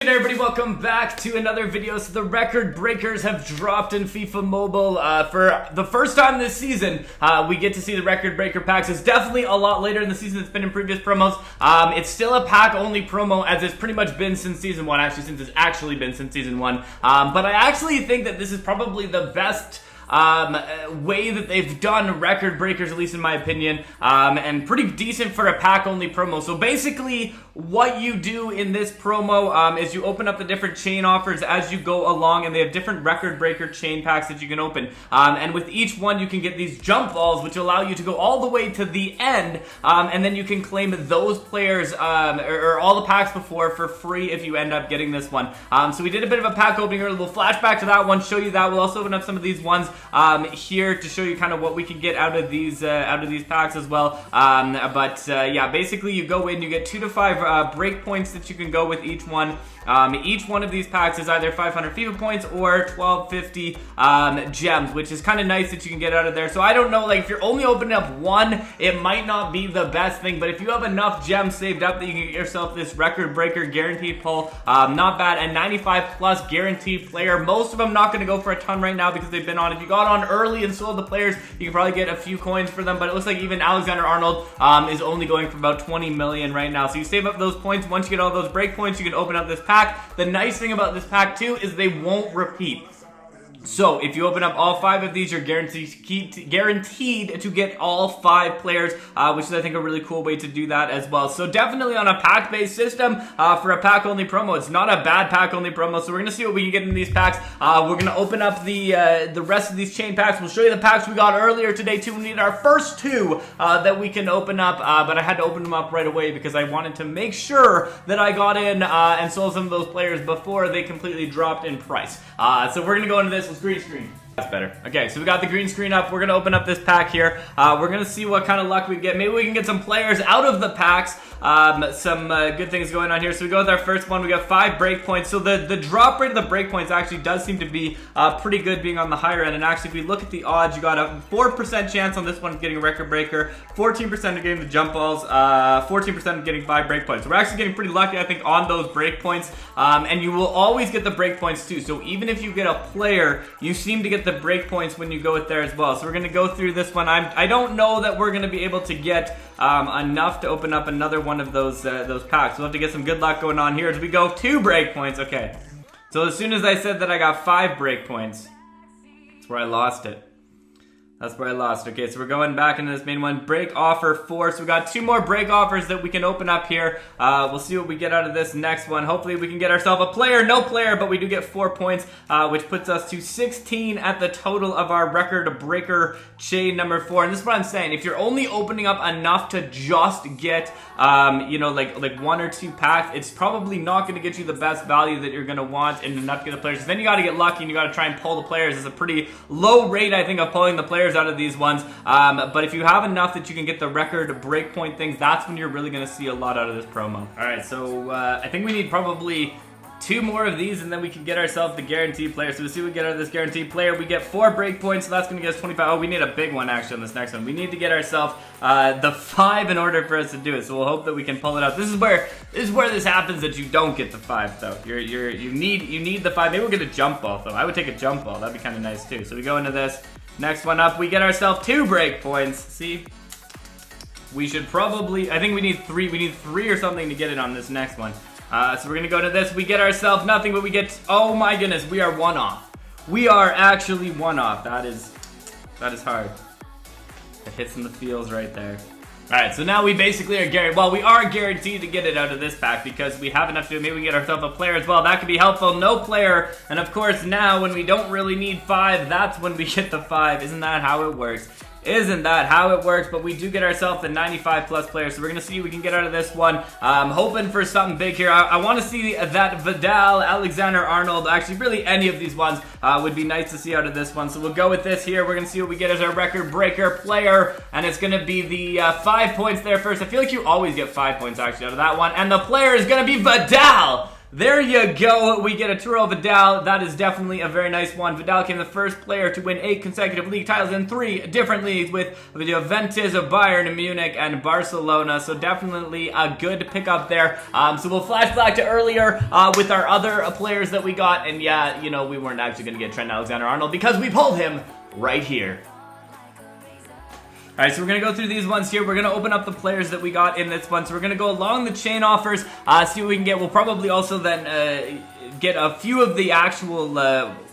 Hey everybody, welcome back to another video. So the record breakers have dropped in FIFA Mobile for the first time this season. We get to see the record breaker packs. It's definitely a lot later in the season. It's been in previous promos. It's still a pack only promo, as it's pretty much been since season 1, actually, since it's actually been since season 1. But I actually think that this is probably the best way that they've done record breakers, at least in my opinion, and pretty decent for a pack only promo. So basically what you do in this promo is you open up the different chain offers as you go along, and they have different record breaker chain packs that you can open, and with each one you can get these jump balls which allow you to go all the way to the end, and then you can claim those players or all the packs before for free if you end up getting this one. So we did a bit of a pack opening, a little flashback to that one, show you that. We'll also open up some of these ones here to show you kind of what we can get out of these packs as well. Yeah, basically you go in, you get 2 to 5 break points that you can go with each one. Each one of these packs is either 500 FIFA points or 1250 gems, which is kind of nice that you can get out of there. So I don't know, like if you're only opening up one, it might not be the best thing, but if you have enough gems saved up that you can get yourself this record breaker guaranteed pull, not bad. And 95 plus guaranteed player. Most of them not going to go for a ton right now because they've been on. If you got on early and sold the players, you can probably get a few coins for them, but it looks like even Alexander-Arnold is only going for about 20 million right now. So you save up those points. Once you get all those break points, you can open up this pack. The nice thing about this pack too is they won't repeat. So if you open up all 5 of these, you're guaranteed to get all 5 players, which is I think a really cool way to do that as well. So definitely on a pack-based system for a pack-only promo. It's not a bad pack-only promo. So we're gonna see what we can get in these packs. We're gonna open up the rest of these chain packs. We'll show you the packs we got earlier today too. We need our first 2 that we can open up, but I had to open them up right away because I wanted to make sure that I got in and sold some of those players before they completely dropped in price. So we're gonna go into this. Let's green screen. That's better. Okay, so we got the green screen up. We're gonna open up this pack here. We're gonna see what kind of luck we get. Maybe we can get some players out of the packs. Some good things going on here. So we go with our first one. We got 5 breakpoints. So the drop rate of the breakpoints actually does seem to be pretty good, being on the higher end. And actually, if we look at the odds, you got a 4% chance on this one of getting a record breaker, 14% of getting the jump balls, 14% of getting 5 breakpoints. So we're actually getting pretty lucky, I think, on those breakpoints. And you will always get the breakpoints too. So even if you get a player, you seem to get the breakpoints when you go with there as well. So we're gonna go through this one. I don't know that we're gonna be able to get enough to open up another one of those packs. We'll have to get some good luck going on here as we go 2 breakpoints. Okay, so as soon as I said that I got 5 breakpoints, that's where I lost it. That's where I lost. Okay, so we're going back into this main one. Break offer 4. So we got 2 more break offers that we can open up here. We'll see what we get out of this next one. Hopefully we can get ourselves a player. No player, but we do get 4 points, which puts us to 16 at the total of our record breaker chain number 4. And this is what I'm saying. If you're only opening up enough to just get, like 1 or 2 packs, it's probably not going to get you the best value that you're going to want and enough to get the players. Then you got to get lucky and you got to try and pull the players. It's a pretty low rate, I think, of pulling the players out of these ones, but if you have enough that you can get the record breakpoint things, that's when you're really going to see a lot out of this promo. Alright, so I think we need probably 2 more of these and then we can get ourselves the guaranteed player. So we'll see what we get out of this guaranteed player. We get 4 breakpoints, so that's going to get us 25. Oh, we need a big one actually on this next one. We need to get ourselves the 5 in order for us to do it. So we'll hope that we can pull it out. This is where this happens, that you don't get the 5 though. You need the 5. Maybe we'll get a jump ball though. I would take a jump ball. That'd be kind of nice too. So we go into this. Next one up, we get ourselves 2 breakpoints. See? We should probably, I think we need 3. We need 3 or something to get it on this next one. So we're gonna go to this. We get ourselves nothing, but we get, oh my goodness, we are 1 off. We are actually 1 off. That is hard. It hits in the feels right there. Alright, so now we basically are guaranteed to get it out of this pack because we have enough to do. Maybe we get ourselves a player as well. That could be helpful. No player. And of course now when we don't really need 5, that's when we get the 5. Isn't that how it works? Isn't that how it works? But we do get ourselves the 95 plus player, so we're gonna see what we can get out of this one. Hoping for something big here. I want to see that Vidal, Alexander-Arnold, actually really any of these ones would be nice to see out of this one. So we'll go with this here. We're gonna see what we get as our record breaker player, and it's gonna be the 5 points there first. I feel like you always get 5 points actually out of that one, and the player is gonna be Vidal. There you go. We get a Turo Vidal. That is definitely a very nice one. Vidal became the first player to win 8 consecutive league titles in 3 different leagues with Juventus, Bayern Munich, and Barcelona. So definitely a good pickup there. So we'll flash back to earlier with our other players that we got. And yeah, you know, we weren't actually going to get Trent Alexander-Arnold because we pulled him right here. Alright, so we're going to go through these ones here. We're going to open up the players that we got in this one. So we're going to go along the chain offers, see what we can get. We'll probably also then get a few of the actual,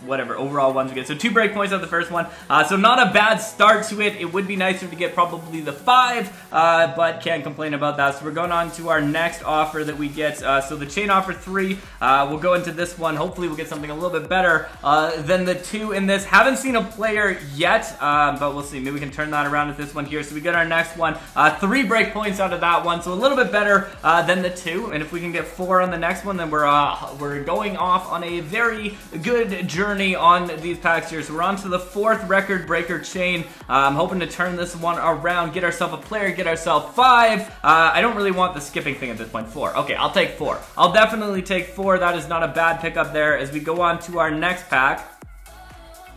overall ones we get. So 2 break points on the first one. So not a bad start to it. It would be nicer to get probably the 5, but can't complain about that. So we're going on to our next offer that we get. So the chain offer 3, we'll go into this one. Hopefully we'll get something a little bit better than the 2 in this. Haven't seen a player yet, but we'll see. Maybe we can turn that around with this one here. So we get our next one. 3 break points out of that one. So a little bit better than the 2. And if we can get 4 on the next one, then we're going off on a very good journey on these packs here. So we're on to the 4th record breaker chain. I'm hoping to turn this one around, get ourselves a player, get ourselves 5. I don't really want the skipping thing at this point. 4. Okay, I'll take 4. I'll definitely take 4. That is not a bad pickup there. As we go on to our next pack,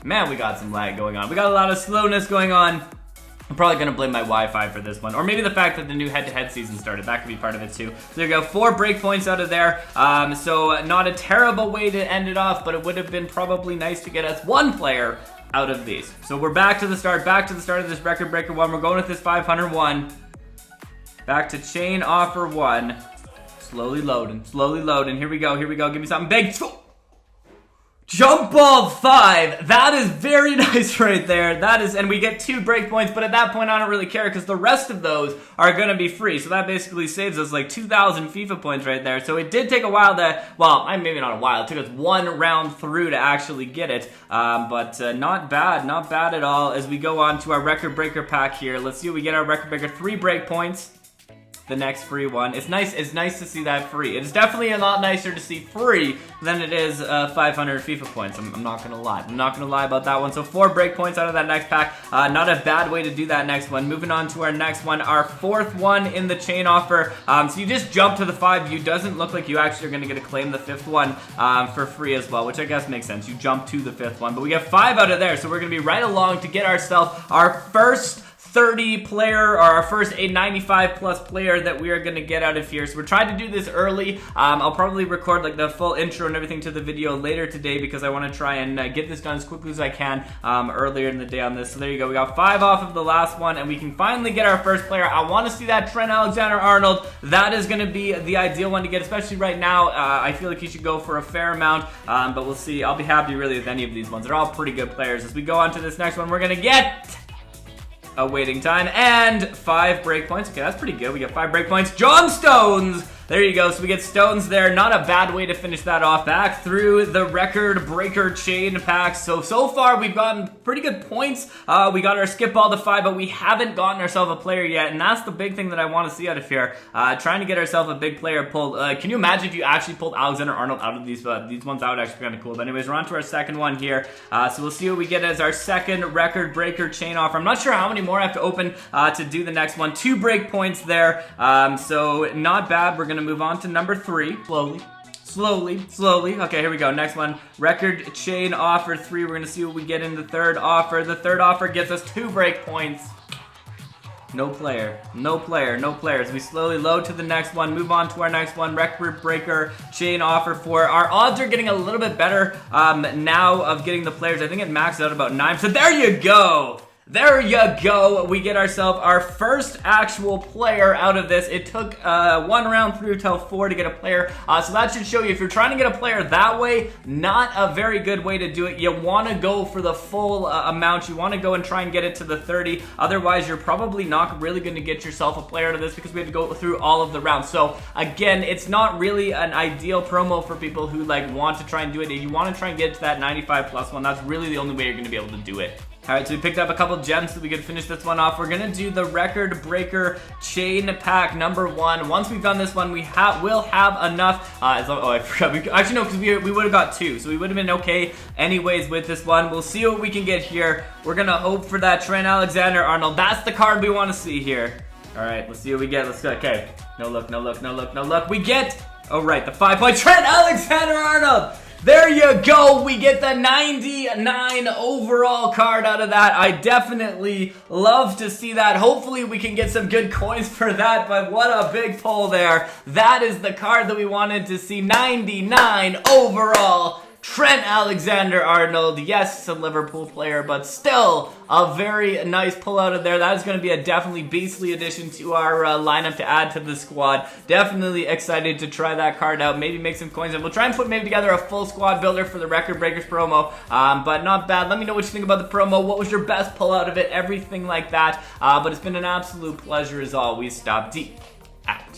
man, we got some lag going on. We got a lot of slowness going on. I'm probably going to blame my Wi-Fi for this one. Or maybe the fact that the new head-to-head season started. That could be part of it too. So there you go. 4 break points out of there. So not a terrible way to end it off, but it would have been probably nice to get us 1 player out of these. So we're back to the start of this record breaker one. We're going with this 501. Back to chain offer 1. Slowly loading. Here we go. Give me something big. Jump ball 5. That is very nice right there. That is, and we get 2 break points, but at that point I don't really care because the rest of those are going to be free. So that basically saves us like 2,000 FIFA points right there. So it did take a while to, well, maybe not a while. It took us 1 round through to actually get it. But not bad at all. As we go on to our record breaker pack here, let's see what we get. Our record breaker, 3 break points. The next free one. It's nice to see that free. It's definitely a lot nicer to see free than it is 500 FIFA points. I'm not gonna lie. I'm not gonna lie about that one. So 4 break points out of that next pack. Not a bad way to do that next one. Moving on to our next one, our 4th one in the chain offer. So you just jump to the 5 view. Doesn't look like you actually are gonna get to claim the 5th one for free as well, which I guess makes sense. You jump to the 5th one, but we get 5 out of there. So we're gonna be right along to get ourselves our first 30 player, or our first 95 plus player that we are going to get out of here. So we're trying to do this early. I'll probably record like the full intro and everything to the video later today because I want to try and get this done as quickly as I can earlier in the day on this. So there you go. We got 5 off of the last one and we can finally get our first player. I want to see that Trent Alexander-Arnold. That is going to be the ideal one to get, especially right now. I feel like he should go for a fair amount, but we'll see. I'll be happy really with any of these ones. They're all pretty good players. As we go on to this next one, we're going to get a waiting time and 5 break points. Okay, that's pretty good. We get 5 break points. John Stones! There you go. So we get Stones there. Not a bad way to finish that off. Back through the record breaker chain packs. So far we've gotten pretty good points. We got our skip ball to 5, but we haven't gotten ourselves a player yet. And that's the big thing that I want to see out of here. Trying to get ourselves a big player pulled. Can you imagine if you actually pulled Alexander-Arnold out of these ones? That would actually be kind of cool. But anyways, we're on to our second one here. So we'll see what we get as our second record breaker chain offer. I'm not sure how many more I have to open to do the next one. 2 break points there. So not bad. We're going to move on to number 3. Slowly. Okay, here we go. Next one. Record chain offer 3. We're going to see what we get in the third offer. The third offer gets us 2 break points. No player. As we slowly load to the next one, move on to our next one. Record breaker chain offer 4. Our odds are getting a little bit better now of getting the players. I think it maxed out about 9. So there you go. We get ourselves our first actual player out of this. It took 1 round through till 4 to get a player. So that should show you if you're trying to get a player that way, not a very good way to do it. You want to go for the full amount. You want to go and try and get it to the 30. Otherwise, you're probably not really going to get yourself a player out of this because we have to go through all of the rounds. So again, it's not really an ideal promo for people who like want to try and do it. If you want to try and get to that 95 plus one, that's really the only way you're going to be able to do it. Alright, so we picked up a couple gems so we could finish this one off. We're going to do the record breaker chain pack number 1. Once we've done this one, we will have enough. I forgot. Actually, no, because we would have got 2. So we would have been okay anyways with this one. We'll see what we can get here. We're going to hope for that Trent Alexander-Arnold. That's the card we want to see here. Alright, let's see what we get. Let's go. Okay. No look. We get Oh, right, the 5-point Trent Alexander-Arnold. There you go. We get the 99 overall card out of that. I definitely love to see that. Hopefully we can get some good coins for that, but what a big pull there. That is the card that we wanted to see. 99 overall. Trent Alexander-Arnold, yes, a Liverpool player, but still a very nice pull out of there. That is going to be a definitely beastly addition to our lineup to add to the squad. Definitely excited to try that card out, maybe make some coins, and we'll try and put maybe together a full squad builder for the Record Breakers promo, but not bad. Let me know what you think about the promo. What was your best pull out of it? Everything like that, but it's been an absolute pleasure as always. Stopde.